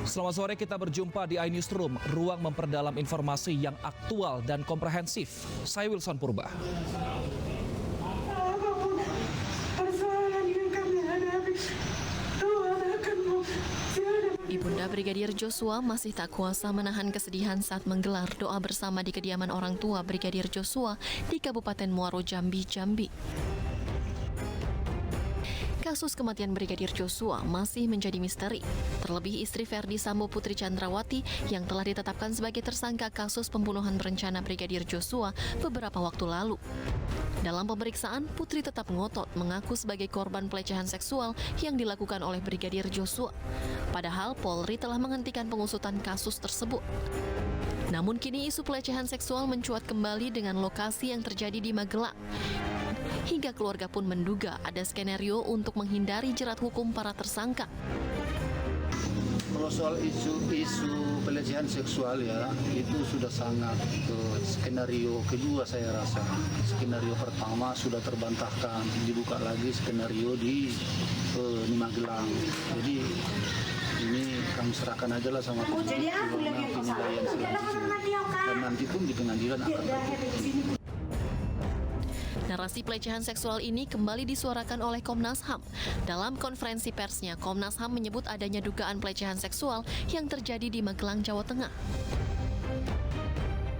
Selamat sore, kita berjumpa di iNewsroom, ruang memperdalam informasi yang aktual dan komprehensif. Saya Wilson Purba. Apapun persoalan yang kami hadapi, Tuhan akan Ibunda Brigadir Joshua masih tak kuasa menahan kesedihan saat menggelar doa bersama di kediaman orang tua Brigadir Joshua di Kabupaten Muaro Jambi, Jambi. Kasus kematian Brigadir Joshua masih menjadi misteri. Terlebih istri Ferdi Sambo Putri Chandrawati yang telah ditetapkan sebagai tersangka kasus pembunuhan berencana Brigadir Joshua beberapa waktu lalu. Dalam pemeriksaan, Putri tetap ngotot mengaku sebagai korban pelecehan seksual yang dilakukan oleh Brigadir Joshua. Padahal Polri telah menghentikan pengusutan kasus tersebut. Namun kini isu pelecehan seksual mencuat kembali dengan lokasi yang terjadi di Magelang. Hingga keluarga pun menduga ada skenario untuk menghindari jerat hukum para tersangka. Kalau soal isu pelecehan seksual ya, itu sudah sangat skenario kedua saya rasa. Skenario pertama sudah terbantahkan, dibuka lagi skenario di Magelang. Jadi ini kami serahkan aja lah sama penyidikan dan nanti pun di pengadilan akan terbukti. Narasi pelecehan seksual ini kembali disuarakan oleh Komnas HAM. Dalam konferensi persnya, Komnas HAM menyebut adanya dugaan pelecehan seksual yang terjadi di Magelang, Jawa Tengah.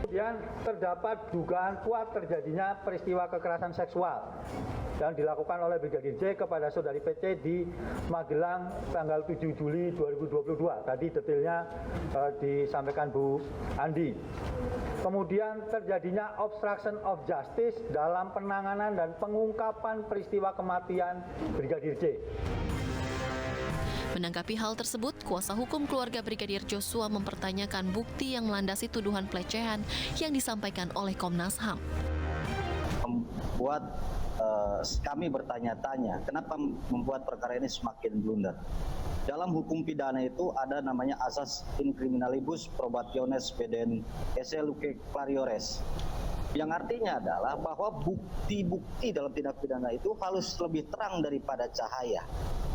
Kemudian terdapat dugaan kuat terjadinya peristiwa kekerasan seksual yang dilakukan oleh Brigadir J kepada saudari PC di Magelang tanggal 7 Juli 2022. Tadi detailnya disampaikan Bu Andi. Kemudian terjadinya obstruction of justice dalam penanganan dan pengungkapan peristiwa kematian Brigadir J. Menanggapi hal tersebut, kuasa hukum keluarga Brigadir Joshua mempertanyakan bukti yang melandasi tuduhan pelecehan yang disampaikan oleh Komnas HAM. Membuat kami bertanya-tanya, kenapa membuat perkara ini semakin blunder? Dalam hukum pidana itu ada namanya asas in criminalibus probationes pedent esse luce clariores, yang artinya adalah bahwa bukti-bukti dalam tindak pidana itu harus lebih terang daripada cahaya.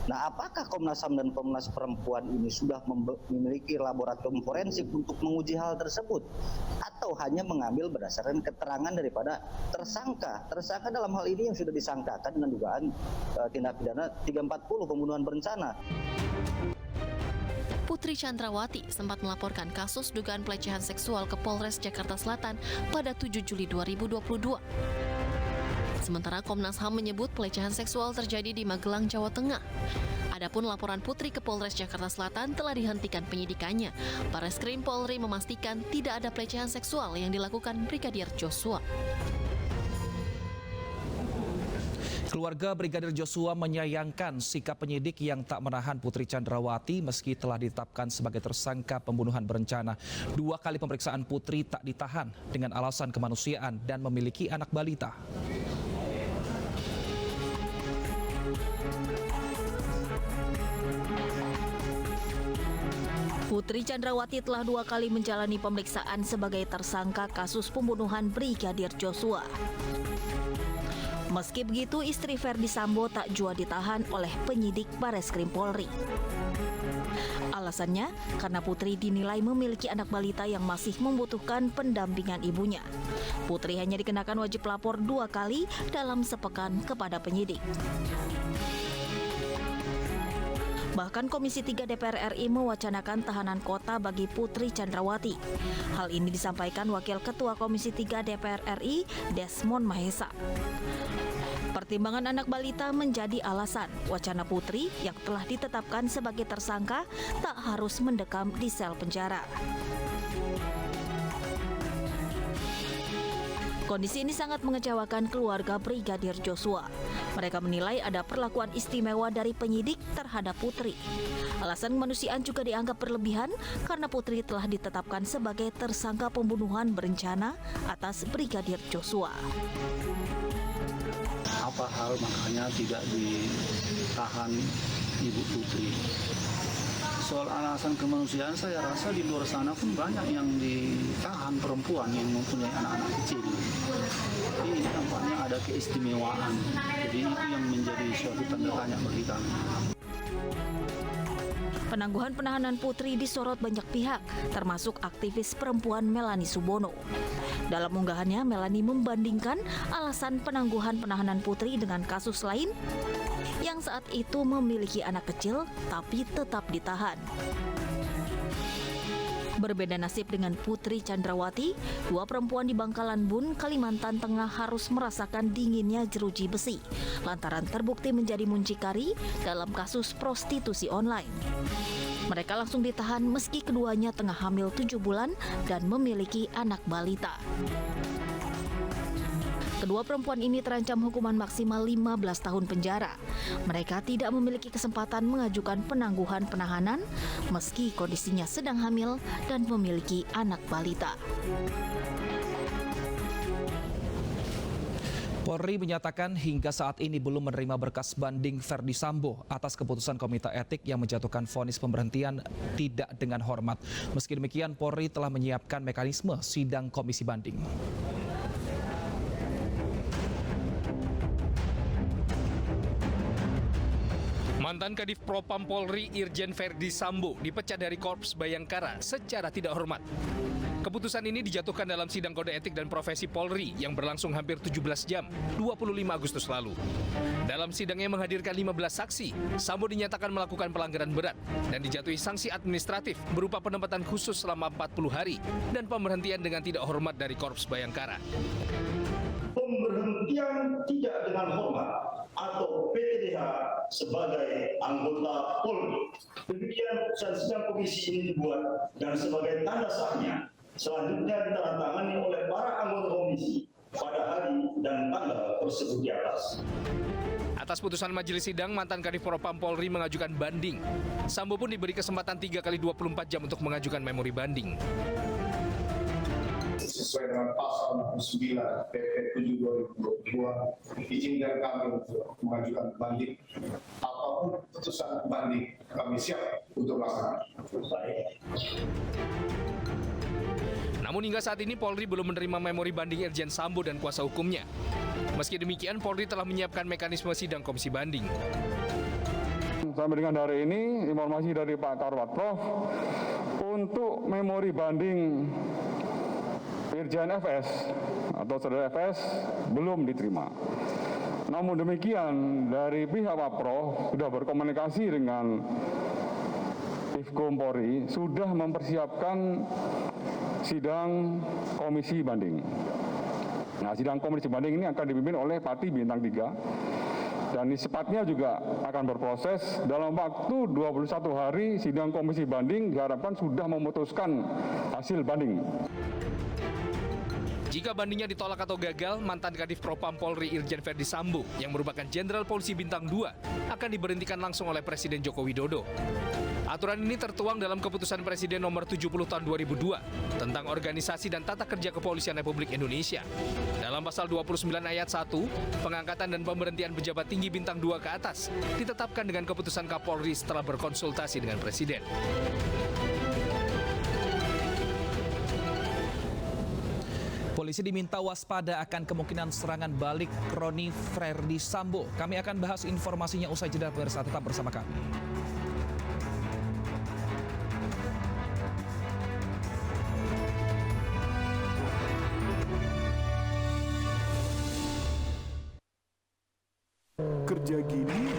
Nah, apakah Komnas HAM dan Komnas Perempuan ini sudah memiliki laboratorium forensik untuk menguji hal tersebut? Atau hanya mengambil berdasarkan keterangan daripada tersangka? Tersangka dalam hal ini yang sudah disangkakan dengan dugaan tindak pidana 340 pembunuhan berencana. Putri Chandrawati sempat melaporkan kasus dugaan pelecehan seksual ke Polres Jakarta Selatan pada 7 Juli 2022. Sementara Komnas HAM menyebut pelecehan seksual terjadi di Magelang, Jawa Tengah. Adapun laporan Putri ke Polres Jakarta Selatan telah dihentikan penyidikannya. Bareskrim Polri memastikan tidak ada pelecehan seksual yang dilakukan Brigadir Joshua. Keluarga Brigadir Joshua menyayangkan sikap penyidik yang tak menahan Putri Chandrawati meski telah ditetapkan sebagai tersangka pembunuhan berencana. 2 kali pemeriksaan Putri tak ditahan dengan alasan kemanusiaan dan memiliki anak balita. Putri Chandrawati telah 2 kali menjalani pemeriksaan sebagai tersangka kasus pembunuhan Brigadir Joshua. Meski begitu, istri Ferdi Sambo tak jua ditahan oleh penyidik Bareskrim Polri. Alasannya, karena Putri dinilai memiliki anak balita yang masih membutuhkan pendampingan ibunya. Putri hanya dikenakan wajib lapor 2 kali dalam sepekan kepada penyidik. Bahkan Komisi 3 DPR RI mewacanakan tahanan kota bagi Putri Chandrawati. Hal ini disampaikan Wakil Ketua Komisi 3 DPR RI, Desmond Mahesa. Pertimbangan anak balita menjadi alasan wacana Putri yang telah ditetapkan sebagai tersangka tak harus mendekam di sel penjara. Kondisi ini sangat mengecewakan keluarga Brigadir Joshua. Mereka menilai ada perlakuan istimewa dari penyidik terhadap Putri. Alasan kemanusiaan juga dianggap berlebihan karena Putri telah ditetapkan sebagai tersangka pembunuhan berencana atas Brigadir Joshua. Apa hal makanya tidak ditahan Ibu Putri? Soal alasan kemanusiaan, saya rasa di luar sana pun banyak yang ditahan perempuan yang mempunyai anak-anak kecil. Jadi ini nampaknya ada keistimewaan. Jadi itu yang menjadi suatu tanda tanya bagi kami. Penangguhan penahanan Putri disorot banyak pihak, termasuk aktivis perempuan Melanie Subono. Dalam unggahannya, Melanie membandingkan alasan penangguhan penahanan Putri dengan kasus lain yang saat itu memiliki anak kecil tapi tetap ditahan. Berbeda nasib dengan Putri Chandrawati, dua perempuan di Bangkalan Bun, Kalimantan Tengah harus merasakan dinginnya jeruji besi lantaran terbukti menjadi muncikari dalam kasus prostitusi online. Mereka langsung ditahan meski keduanya tengah hamil 7 bulan dan memiliki anak balita. Kedua perempuan ini terancam hukuman maksimal 15 tahun penjara. Mereka tidak memiliki kesempatan mengajukan penangguhan penahanan meski kondisinya sedang hamil dan memiliki anak balita. Polri menyatakan hingga saat ini belum menerima berkas banding Verdi Sambo atas keputusan Komite Etik yang menjatuhkan vonis pemberhentian tidak dengan hormat. Meski demikian, Polri telah menyiapkan mekanisme sidang komisi banding. Mantan Kadif Propam Polri Irjen Verdi Sambo dipecat dari Korps Bayangkara secara tidak hormat. Keputusan ini dijatuhkan dalam sidang kode etik dan profesi Polri yang berlangsung hampir 17 jam, 25 Agustus lalu. Dalam sidangnya menghadirkan 15 saksi, Sambo dinyatakan melakukan pelanggaran berat dan dijatuhi sanksi administratif berupa penempatan khusus selama 40 hari dan pemberhentian dengan tidak hormat dari Korps Bayangkara. Pemberhentian tidak dengan hormat atau PTDH sebagai anggota Polri. Demikian putusan sidang komisi ini dibuat dan sebagai tanda sahnya selanjutnya ditandatangani oleh para anggota komisi pada hari dan tanggal tersebut di atas. Atas putusan majelis sidang, mantan Kadif Propam Polri mengajukan banding. Sambo pun diberi kesempatan 3 kali 24 jam untuk mengajukan memori banding. Sesuai dengan pasal 9 PP 7/2022, izinkan kami untuk mengajukan banding. Apapun putusan banding, kami siap untuk melaksanakan. Namun hingga saat ini Polri belum menerima memori banding Irjen Sambo dan kuasa hukumnya. Meski demikian, Polri telah menyiapkan mekanisme sidang komisi banding. Sampai dengan hari ini, informasi dari Pak Karwat Prof untuk memori banding Irjen FS atau saudara FS belum diterima. Namun demikian, dari pihak Wapro sudah berkomunikasi dengan Ifkom Polri, sudah mempersiapkan sidang komisi banding. Nah, sidang komisi banding ini akan dipimpin oleh Pati Bintang 3 dan sepatnya juga akan berproses dalam waktu 21 hari. Sidang komisi banding diharapkan sudah memutuskan hasil banding. Jika bandingnya ditolak atau gagal, mantan Kadif Propam Polri Irjen Verdi Sambo yang merupakan Jenderal Polisi Bintang 2 akan diberhentikan langsung oleh Presiden Joko Widodo. Aturan ini tertuang dalam Keputusan Presiden Nomor 70 Tahun 2002 tentang organisasi dan tata kerja Kepolisian Republik Indonesia. Dalam pasal 29 ayat 1, pengangkatan dan pemberhentian pejabat tinggi Bintang 2 ke atas ditetapkan dengan keputusan Kapolri setelah berkonsultasi dengan Presiden. Polisi diminta waspada akan kemungkinan serangan balik kroni Verdi Sambo. Kami akan bahas informasinya usai jeda, pemirsa, tetap bersama kami. Kerja gini